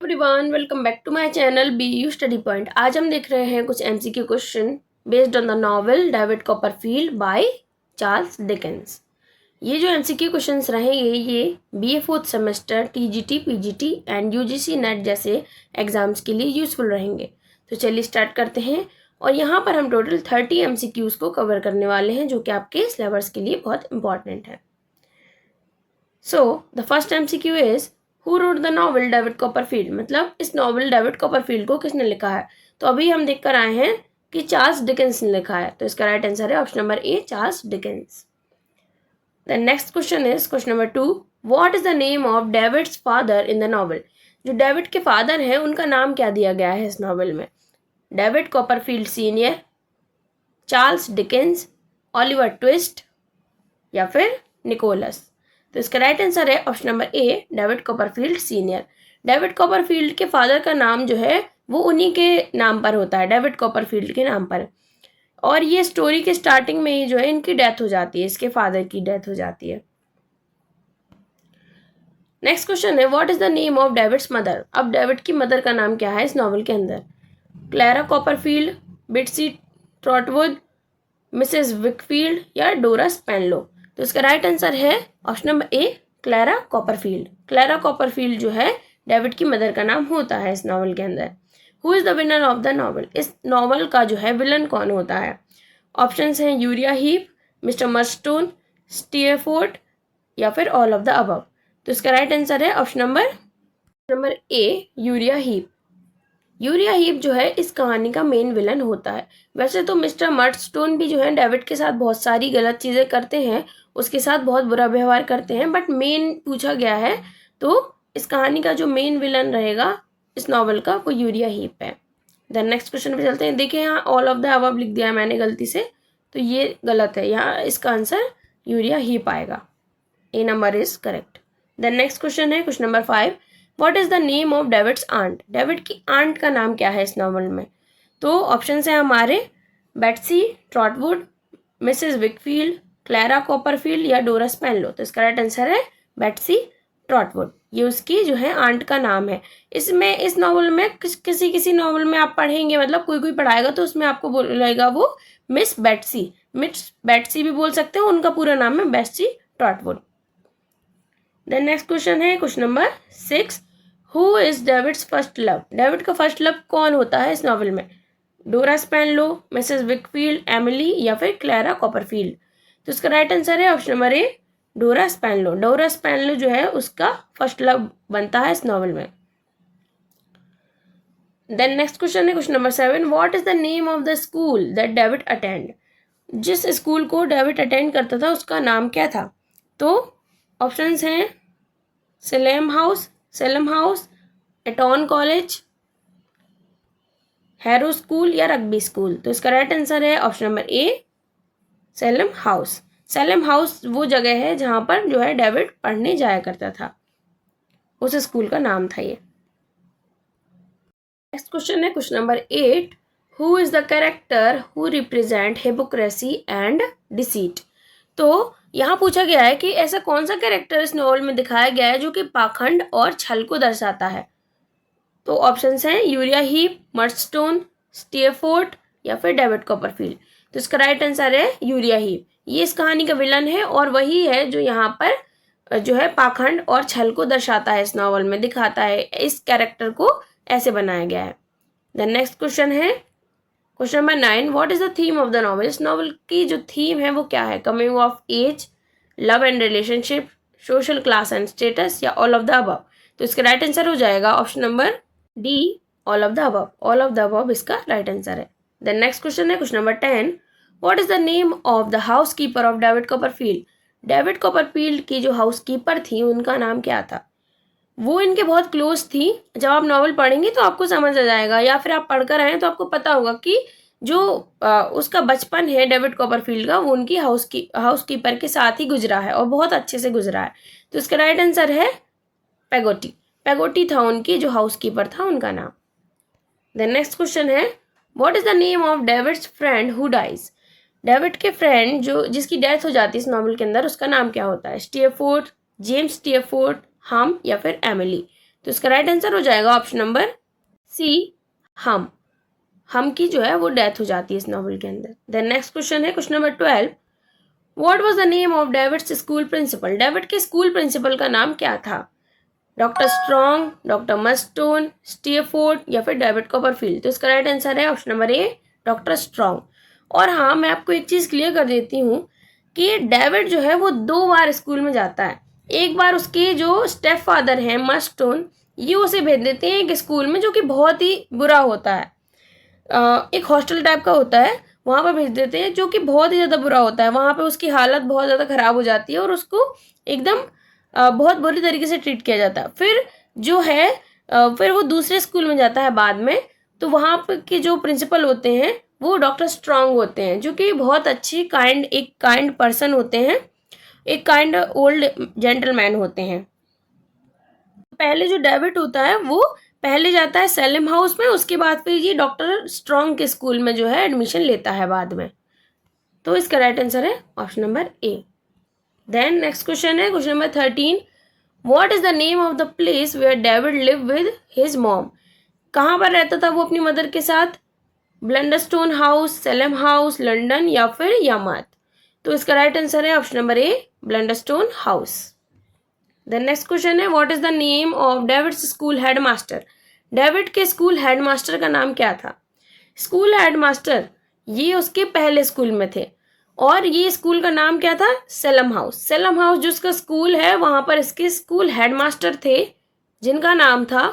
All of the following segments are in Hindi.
Everyone, welcome back to my channel BU study point. आज हम देख रहे हैं कुछ MCQ question based on the novel David Copperfield by Charles Dickens. ये जो MCQ क्वेश्चंस रहेंगे ये BA 4th semester, TGT, PGT and UGC net जैसे एग्जाम्स के लिए यूजफुल रहेंगे। तो चलिए स्टार्ट करते हैं। और यहाँ पर हम टोटल 30 MCQs को कवर करने वाले हैं जो कि आपके सिलेबस के लिए बहुत इंपॉर्टेंट है। So the first MCQ is who wrote the novel David Copperfield, मतलब इस नॉवल डेविड कॉपरफील्ड को किसने लिखा है। तो अभी हम देख कर आए हैं कि चार्ल्स डिकेंस ने लिखा है, तो इसका राइट आंसर है option number A, Charles Dickens. The next question is question number 2, what is the name of David's father in the novel. जो डेविड के फादर हैं उनका नाम क्या दिया गया है इस नॉवल में। David Copperfield senior, Charles Dickens, Oliver twist या फिर निकोलस। तो इसका राइट आंसर है ऑप्शन नंबर ए, David Copperfield senior. David Copperfield के फादर का नाम जो है वो उन्हीं के नाम पर होता है, डेविड कॉपरफील्ड के नाम पर। और ये स्टोरी के स्टार्टिंग में ही जो है इनकी डेथ हो जाती है, इसके फादर की डेथ हो जाती है। नेक्स्ट क्वेश्चन है what is the name of David's mother. अब डेविड की मदर का नाम क्या है इस नॉवल के अंदर। क्लैरा कॉपरफील्ड, बिट्सी ट्रॉटवुड, मिसेस विकफील्ड या डोरा स्पेनलो। तो इसका राइट आंसर है ऑप्शन नंबर ए, क्लैरा कॉपरफील्ड। क्लैरा कॉपरफील्ड जो है डेविड की मदर का नाम होता है इस नॉवल के अंदर। Who is the winner of the novel, इस नॉवल का जो है विलन कौन होता है। ऑप्शंस हैं यूरिया हीप, मिस्टर मर्स्टोन, स्टीयरफोर्ड या फिर ऑल ऑफ द अबव। तो इसका राइट आंसर है ऑप्शन नंबर ए, यूरिया हीप। यूरिया हीप जो है इस कहानी का मेन विलन होता है। वैसे तो मिस्टर मर्स्टोन भी जो है डेविड के साथ बहुत सारी गलत चीज़ें करते हैं, उसके साथ बहुत बुरा व्यवहार करते हैं, बट मेन पूछा गया है तो इस कहानी का जो मेन विलन रहेगा इस नॉवल का वो यूरिया हीप है। देन नेक्स्ट क्वेश्चन पे चलते हैं। देखिए यहाँ ऑल ऑफ द अबव लिख दिया है मैंने गलती से, तो ये गलत है, यहाँ इसका आंसर यूरिया हीप आएगा। A number is correct. Then next question है question number 5, what is the name of David's aunt. David की आंट का नाम क्या है इस नॉवल में। तो ऑप्शन है हमारे Betsy ट्रॉटवुड, Mrs Weikfield, Clara Copperfield या डोरा स्पेनलो। तो इसका राइट आंसर है बेट्सी ट्रॉटवुड, ये उसकी जो है आंट का नाम है। इसमें इस नॉवल में किसी नॉवल में आप पढ़ेंगे, मतलब कोई पढ़ाएगा तो उसमें आपको बोलेगा वो मिस बेट्सी भी बोल सकते हो, उनका पूरा नाम है बेट्सी ट्रॉटवुड। देन नेक्स्ट क्वेश्चन है question number 6, who is David's first love. David का फर्स्ट लव कौन होता है इस नॉवल में। डोरा स्पेनलो, मिसेस विकफील्ड, एमिली या फिर क्लैरा कॉपरफील्ड। तो इसका राइट आंसर है ऑप्शन नंबर ए, डोरा स्पेनलो। डोरा स्पेनलो जो है उसका फर्स्ट लव बनता है इस नॉवल में। देन नेक्स्ट क्वेश्चन है question number 7, what is the name of the school that David attend. जिस स्कूल को डेविड अटेंड करता था उसका नाम क्या था। तो ऑप्शंस हैं Salem House, Eton College, Harrow School या रग्बी स्कूल। तो इसका राइट आंसर है option number A, Salem House. Salem House वो जगह है जहां पर जो है डेविड पढ़ने जाया करता था, उस स्कूल का नाम था ये। नेक्स्ट क्वेश्चन है question number 8, who is the character who represent hypocrisy and deceit. तो यहाँ पूछा गया है कि ऐसा कौन सा कैरेक्टर इस नॉवल में दिखाया गया है जो कि पाखंड और छल को दर्शाता है। तो ऑप्शंस हैं यूरिया हीप, मर्स्टोन, स्टीयरफोर्ड या फिर डेविड कॉपरफील्ड। तो इसका राइट आंसर है यूरिया हीप। ये इस कहानी का विलन है और वही है जो यहाँ पर जो है पाखंड और छल को दर्शाता है, इस नॉवल में दिखाता है। इस कैरेक्टर को ऐसे बनाया गया है। देन नेक्स्ट क्वेश्चन है question number 9, what is the theme of the novel. इस नॉवल की जो थीम है वो क्या है। Coming of age, love and relationship, social class and status या ऑल ऑफ द अबव। तो इसका राइट आंसर हो जाएगा option number D, all of the above. All of the above इसका राइट आंसर है। देन नेक्स्ट क्वेश्चन है question number 10, what is the name of the house keeper of David Copperfield. David Copperfield की जो हाउस कीपर थी उनका नाम क्या था। वो इनके बहुत क्लोज थी। जब आप नॉवल पढ़ेंगे तो आपको समझ आ जाएगा, या फिर आप पढ़कर आए तो आपको पता होगा कि जो उसका बचपन है डेविड कॉपरफील्ड का वो उनकी हाउस कीपर के साथ ही गुजरा है और बहुत अच्छे से गुजरा है। तो इसका राइट आंसर है पेगोटी था उनकी जो हाउस कीपर था उनका नाम। देन नेक्स्ट क्वेश्चन है what is the name of David's friend who dies. David के फ्रेंड जो जिसकी डेथ हो जाती है इस नॉवल के अंदर उसका नाम क्या होता है। स्टीयरफोर्ड, जेम्स स्टीयरफोर्ड, हम या फिर एमिली। तो तो इसका राइट आंसर हो जाएगा ऑप्शन नंबर सी, हम की जो है वो डेथ हो जाती है इस नॉवल के अंदर। देन नेक्स्ट क्वेश्चन है question number 12, what was the name of David's school principal? David के स्कूल प्रिंसिपल का नाम क्या था? Doctor Strong, doctor Murdstone, Steerforth या फिर डेविड कॉपरफील्ड? तो इसका राइट आंसर है option number A, doctor Strong. और हाँ, मैं आपको एक चीज़ क्लियर कर देती हूँ कि डेविड जो है वो 2 बार स्कूल में जाता है। एक बार उसके जो स्टेप फादर हैं मस्टोन, ये उसे भेज देते हैं एक स्कूल में जो कि बहुत ही बुरा होता है, एक हॉस्टल टाइप का होता है, वहाँ पर भेज देते हैं जो कि बहुत ही ज़्यादा बुरा होता है। वहाँ पे उसकी हालत बहुत ज़्यादा ख़राब हो जाती है और उसको एकदम बहुत बुरी तरीके से ट्रीट किया जाता है। फिर जो है फिर वो दूसरे स्कूल में जाता है बाद में, तो वहाँ पर के जो प्रिंसिपल होते हैं वो डॉक्टर स्ट्रॉन्ग होते हैं, जो कि बहुत अच्छी एक काइंड पर्सन होते हैं, एक काइंड ओल्ड जेंटलमैन होते हैं। पहले जो डेविड होता है वो पहले जाता है सेलेम हाउस में, उसके बाद फिर ये डॉक्टर स्ट्रॉन्ग के स्कूल में जो है एडमिशन लेता है बाद में। तो इसका राइट आंसर है option number A. Then next question है question number 13, what is the name of the place where David live with his mom? कहाँ पर रहता था वो अपनी मदर के साथ? Blunderstone House, Salem House, London या फिर यामात? तो इसका राइट आंसर है option number A, Blunderstone House. The next question है what is the name of David's school headmaster? David के स्कूल हेडमास्टर का नाम क्या था? स्कूल हेडमास्टर ये उसके पहले स्कूल में थे और ये स्कूल का नाम क्या था? सेलम हाउस। सेलम हाउस जो उसका स्कूल है वहाँ पर इसके स्कूल हेडमास्टर थे जिनका नाम था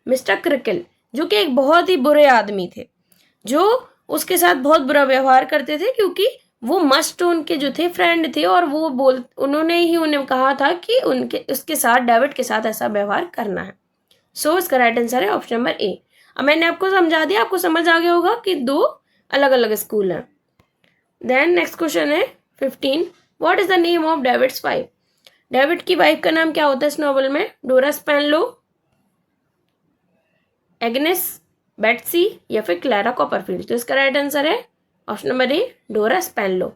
मिस्टर क्रिकल, जो कि एक बहुत ही बुरे आदमी थे, जो उसके साथ बहुत बुरा व्यवहार करते थे क्योंकि वो मस्टोन के जो थे फ्रेंड थे और उन्होंने ही उन्हें कहा था कि उसके साथ डेविड के साथ ऐसा व्यवहार करना है। सो इसका राइट आंसर है ऑप्शन नंबर ए। अब मैंने आपको समझा दिया, आपको समझ आ गया होगा कि 2 अलग अलग स्कूल हैं। देन नेक्स्ट क्वेश्चन है 15, what is the name of David's wife? David की वाइफ का नाम क्या होता है इस नॉवल में? डोरा स्पेनलो, एग्नेस, बेट्सी या फिर क्लैरा कॉपरफील्ड? तो इसका राइट आंसर है ऑप्शन नंबर ए, डोरा स्पेनलो।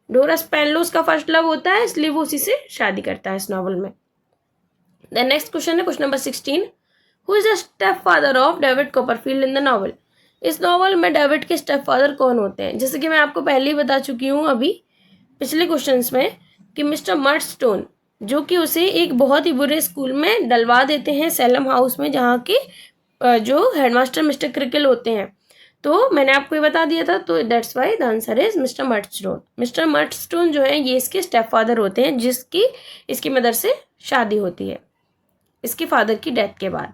डोरा स्पेनलो उसका फर्स्ट लव होता है, इसलिए वो उसी से शादी करता है इस नॉवल में। देन नेक्स्ट क्वेश्चन है question number 16, who is the step father of David Copperfield in the novel? इस नॉवल में डेविड के स्टेप फादर कौन होते हैं? जैसे कि मैं आपको पहले ही बता चुकी हूँ अभी पिछले क्वेश्चंस में कि मिस्टर मर्डस्टोन, जो कि उसे एक बहुत ही बुरे स्कूल में डलवा देते हैं सेलम हाउस में, जहाँ के जो हेडमास्टर मिस्टर क्रिकल होते हैं। तो मैंने आपको ये बता दिया था, तो that's why the answer is Mr Murdstone. Mr Murdstone जो है ये इसके स्टेप फादर होते हैं, जिसकी इसकी मदर से शादी होती है इसके फादर की डेथ के बाद।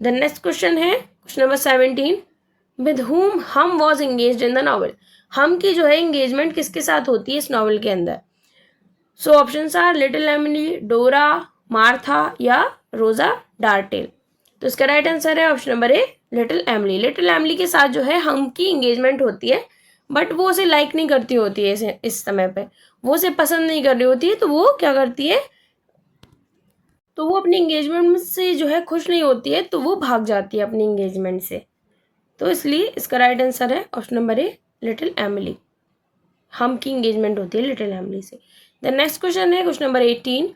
द नेक्स्ट क्वेश्चन है क्वेश्चन नंबर 17, विद हुम हम was engaged in the novel? हम की जो है एंगेजमेंट किसके साथ होती है इस नॉवल के अंदर? So options are little Emily, Dora, Martha या रोजा डार्टेल? तो इसका राइट आंसर है option number A, little Emily. Little Emily के साथ जो है हम की एंगेजमेंट होती है, बट वो उसे लाइक नहीं करती होती है इस समय पे, वो उसे पसंद नहीं कर रही होती है, तो वो क्या करती है, तो वो अपनी एंगेजमेंट से जो है खुश नहीं होती है, तो वो भाग जाती है अपनी एंगेजमेंट से। तो इसलिए इसका राइट आंसर है option number A, little Emily. हम की एंगेजमेंट होती है लिटिल एमिली से। द नेक्स्ट क्वेश्चन है question number 18,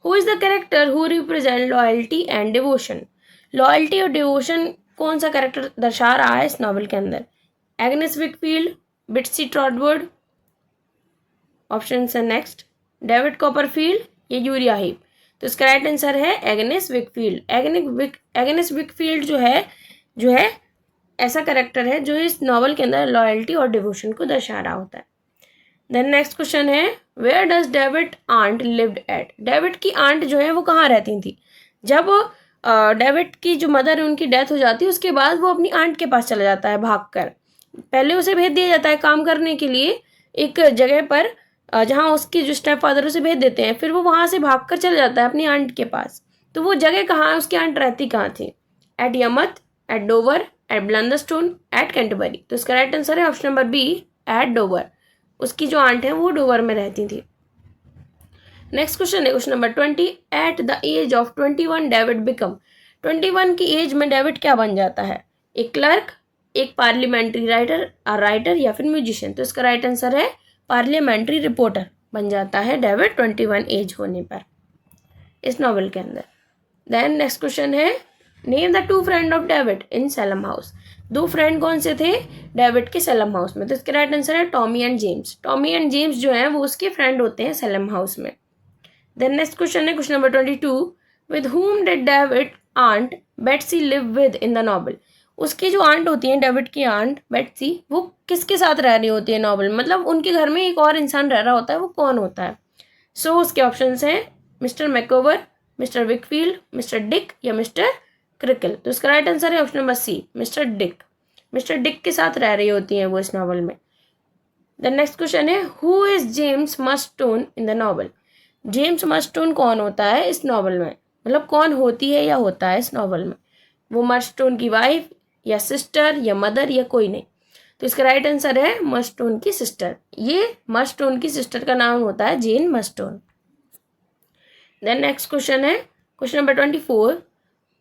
who is the character who represent loyalty and devotion? Loyalty और डिवोशन कौन सा कैरेक्टर दर्शा रहा है इस नॉवल के अंदर? Agnes Wickfield, Betsey Trotwood? Option है नेक्स्ट, डेविड कॉपरफील्ड या यूरिया हीप? तो इसका राइट आंसर है एग्नेस विकफील्ड। एग्नेस विकफील्ड जो है ऐसा कैरेक्टर है जो इस नॉवल के अंदर लॉयल्टी और डिवोशन को दर्शा रहा होता है। देन नेक्स्ट क्वेश्चन है, where does David aunt lived at? David की आंट जो है वो कहाँ रहती थी? जब डेविड की जो मदर है उनकी डेथ हो जाती है, उसके बाद वो अपनी आंट के पास चला जाता है भागकर। पहले उसे भेज दिया जाता है काम करने के लिए एक जगह पर, जहाँ उसके जो स्टेप फादर उसे भेज देते हैं, फिर वो वहाँ से भागकर चला जाता है अपनी आंट के पास। तो वो जगह कहाँ है, उसकी आंट रहती कहाँ थी? At Yarmouth, at Dover, at Blunderstone, at Canterbury? तो इसका राइट आंसर है option number B, at Dover. उसकी जो आंट है वो डोवर में रहती थी। नेक्स्ट क्वेश्चन है question number 20, at the age of 21 David become? 21 की एज में डेविड क्या बन जाता है? एक क्लर्क, एक पार्लियामेंट्री राइटर या फिर म्यूजिशियन? तो इसका राइट आंसर है पार्लियामेंट्री रिपोर्टर बन जाता है डेविड 21 एज होने पर इस नॉवल के अंदर। देन नेक्स्ट क्वेश्चन है, name the two friend of David in slam house. दो फ्रेंड कौन से थे डेविड के सैलम हाउस में? तो इसका राइट आंसर है Tommy and James. Tommy and James जो है वो उसके फ्रेंड होते हैं सैलम हाउस में। देन नेक्स्ट क्वेश्चन है question number 22, with whom did David aunt Betsey live with in the novel. उसकी जो आंट होती है डेविड की आंट बेट्सी, वो किसके साथ रह रही होती है नॉवल, मतलब उनके घर में एक और इंसान रह रहा होता है, वो कौन होता है? सो उसके ऑप्शंस हैं mister Micawber, mister Wickfield, mister Dick या मिस्टर क्रिकल। तो इसका राइट आंसर है option number C, mister Dick. Mister Dick के साथ रह रही होती हैं वो इस नॉवल में। द नेक्स्ट क्वेश्चन है, who is James Murdstone in the novel. James Murdstone कौन होता है इस नॉवल में, मतलब कौन होती है या होता है इस नॉवल में? वो मस्टोन की वाइफ या सिस्टर या मदर या कोई नहीं। तो इसका राइट आंसर है मस्टोन की सिस्टर। ये मस्टोन की सिस्टर का नाम होता है Jane Murdstone. Then next question है question number 24,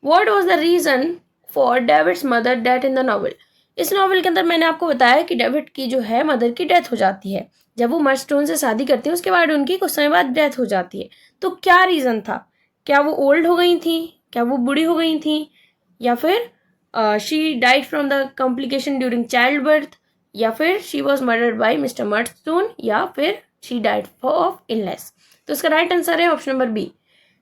what was the reason for David's mother death in the novel. इस नॉवल के अंदर मैंने आपको बताया कि डेविड की जो है मदर की डेथ हो जाती है। जब वो मस्टोन से शादी करते हैं उसके बाद उनकी कुछ समय बाद डेथ हो जाती है। तो क्या रीज़न था? क्या वो ओल्ड हो गई थी, क्या वो बूढ़ी हो गई थी, या फिर she died from the complication during childbirth, या फिर she was murdered by Mr Murdstone, या फिर शी डाइड ऑफ इलनेस। तो इसका राइट आंसर है option number B,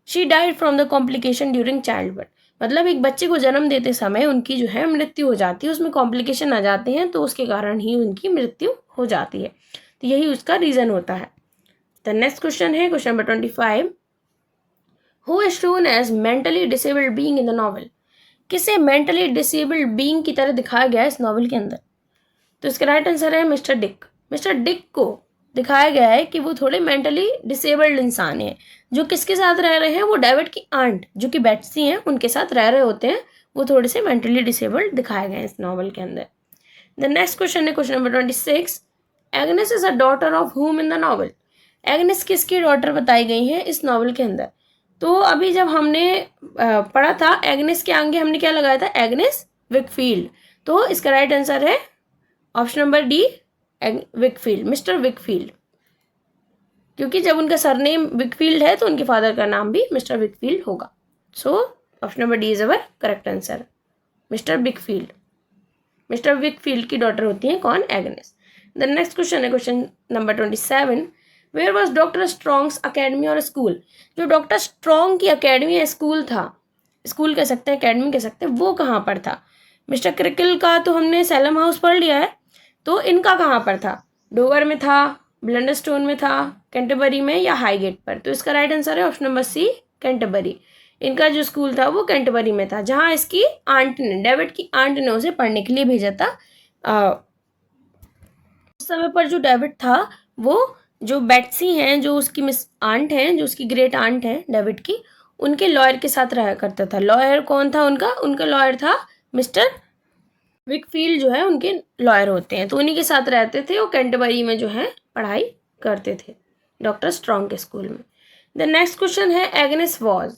she died from the complication during childbirth. मतलब एक बच्चे को जन्म देते समय उनकी जो है मृत्यु हो जाती है, उसमें कॉम्प्लिकेशन आ जाते हैं, तो उसके कारण ही उनकी मृत्यु हो जाती है। तो यही उसका रीज़न होता है। द नेक्स्ट क्वेश्चन है question number 25, who is shown as mentally disabled being in the novel. किसे मेंटली डिसेबल्ड बीइंग की तरह दिखाया गया है इस नॉवल के अंदर? तो इसका राइट आंसर है मिस्टर डिक। मिस्टर डिक को दिखाया गया है कि वो थोड़े मेंटली डिसेबल्ड इंसान हैं। जो किसके साथ रह रहे हैं? वो डेविड की आंट जो कि बेट्सी हैं उनके साथ रह रहे होते हैं। वो थोड़े से मेंटली डिसेबल्ड दिखाए गए हैं इस नॉवल के अंदर। द नेक्स्ट क्वेश्चन है question number 26, Agnes is a daughter of हुम इन द नॉवल। एग्नेस किसकी डॉटर बताई गई है इस नॉवल के अंदर? तो अभी जब हमने पढ़ा था एग्नेस के आगे हमने क्या लगाया था? एग्नेस विकफील्ड। तो इसका राइट आंसर है option number D, Weikfield, Mr Weikfield. क्योंकि जब उनका सरनेम विकफील्ड है तो उनके फादर का नाम भी मिस्टर विकफील्ड होगा। So option number D is our correct answer, Mr Wickfield. Mr Wickfield की डॉटर होती है कौन? एग्नेस। द नेक्स्ट क्वेश्चन है question number 27, where was Dr Strong's academy और स्कूल। जो डॉक्टर स्ट्रॉन्ग की अकेडमी या स्कूल था, स्कूल कह सकते हैं अकेडमी कह सकते हैं, वो कहाँ पर था? मिस्टर क्रिकल का तो हमने सैलम हाउस पढ़ लिया है, तो इनका कहाँ पर था? डोवर में था, ब्लंडरस्टोन में था, कैंटरबरी में, या हाईगेट पर? तो इसका राइट आंसर है ऑप्शन नंबर सी, कैंटरबरी। इनका जो स्कूल था वो कैंटरबरी में था, जहाँ इसकी आंट ने, डेविड की आंट ने उसे पढ़ने के लिए भेजा था। उस समय पर जो डेविड था वो जो बेट्सी हैं, जो उसकी मिस आंट हैं, जो उसकी ग्रेट आंट हैं डेविड की, उनके लॉयर के साथ रहा करता था। लॉयर कौन था उनका? उनका लॉयर था मिस्टर विकफील्ड, जो है उनके लॉयर होते हैं। तो उन्हीं के साथ रहते थे, वो कैंटरबरी में जो है पढ़ाई करते थे डॉक्टर स्ट्रॉन्ग के स्कूल में। द नेक्स्ट क्वेश्चन है, एग्नेस वॉज,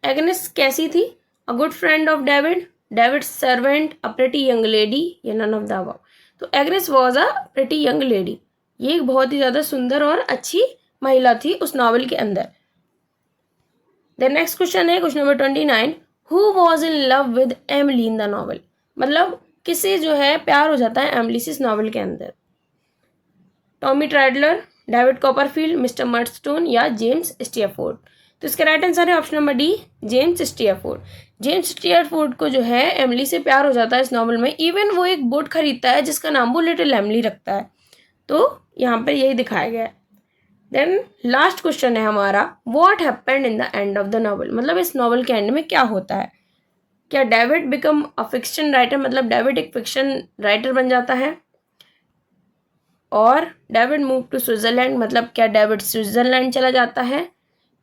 एग्नेस कैसी थी? A good friend of David, David servant, a pretty young lady, या नन ऑफ द अबव। तो Agnes was a pretty young lady. ये एक बहुत ही ज़्यादा सुंदर और अच्छी महिला थी उस नॉवल के अंदर। द नेक्स्ट क्वेश्चन है question number 29, who was in love with Emily in the novel. मतलब किसे जो है प्यार हो जाता है एमिली से इस नॉवल के अंदर? Tommy Traddles, David Copperfield, Mr Murdstone, या जेम्स स्टीयरफोर्ड। तो इसका राइट आंसर है option number D, James Steerforth. James Steerforth को जो है एमिली से प्यार हो जाता है इस नॉवल में। इवन वो एक बोट खरीदता है जिसका नाम वो लिटिल एमिली रखता है। तो यहाँ पर यही दिखाया गया है। देन लास्ट क्वेश्चन है हमारा, what happened in the end of the novel. मतलब इस नॉवल के एंड में क्या होता है? क्या David become a fiction writer, मतलब डेविड एक फिक्शन राइटर बन जाता है? और डेविड मूव टू स्विट्जरलैंड, मतलब क्या डेविड स्विट्जरलैंड चला जाता है?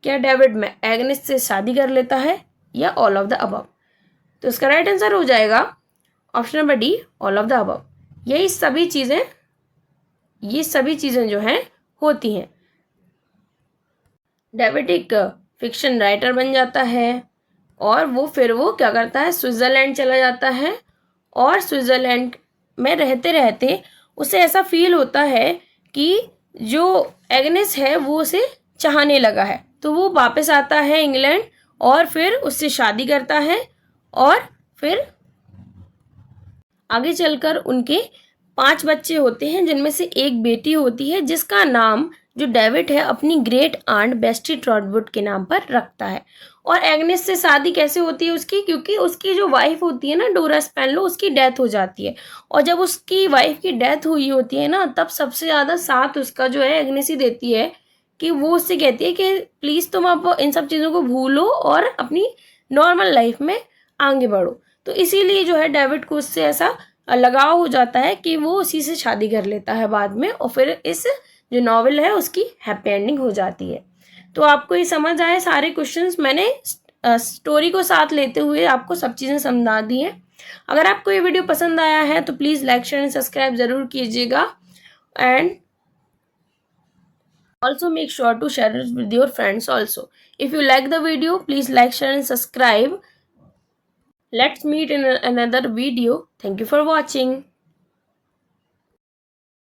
क्या डेविड में एग्नेस से शादी कर लेता है, या ऑल ऑफ द अबव? तो इसका राइट आंसर हो जाएगा option number D, all of the above. ये सभी चीज़ें जो हैं होती हैं। डेविड एक फिक्शन राइटर बन जाता है और वो क्या करता है? स्विट्ज़रलैंड चला जाता है, और स्विट्ज़रलैंड में रहते रहते उसे ऐसा फील होता है कि जो एग्नेस है वो उसे चाहने लगा है। तो वो वापस आता है इंग्लैंड और फिर उससे शादी करता है और फिर आगे चलकर उनके 5 बच्चे होते हैं, जिनमें से एक बेटी होती है जिसका नाम जो डेविड है अपनी ग्रेट आंट बेस्टी ट्रॉटवुड के नाम पर रखता है। और एग्नेस से शादी कैसे होती है उसकी, क्योंकि उसकी जो वाइफ होती है ना डोरा स्पेनलो, उसकी डेथ हो जाती है। और जब उसकी वाइफ की डेथ हुई होती है ना, तब सबसे ज़्यादा साथ उसका जो है एग्नेस ही देती है, कि वो उससे कहती है कि प्लीज़ तुम अब इन सब चीज़ों को भूलो और अपनी नॉर्मल लाइफ में आगे बढ़ो। तो इसीलिए जो है डेविड को उससे ऐसा लगाव हो जाता है कि वो उसी से शादी कर लेता है बाद में, और फिर इस जो नॉवेल है उसकी हैप्पी एंडिंग हो जाती है। तो आपको ये समझ आए सारे क्वेश्चंस, मैंने स्टोरी को साथ लेते हुए आपको सब चीज़ें समझा दी हैं। अगर आपको ये वीडियो पसंद आया है तो please like share and subscribe ज़रूर कीजिएगा, and also make sure to share it with your friends also. If you like the video, please like, share and subscribe. Let's meet in another video. Thank you for watching.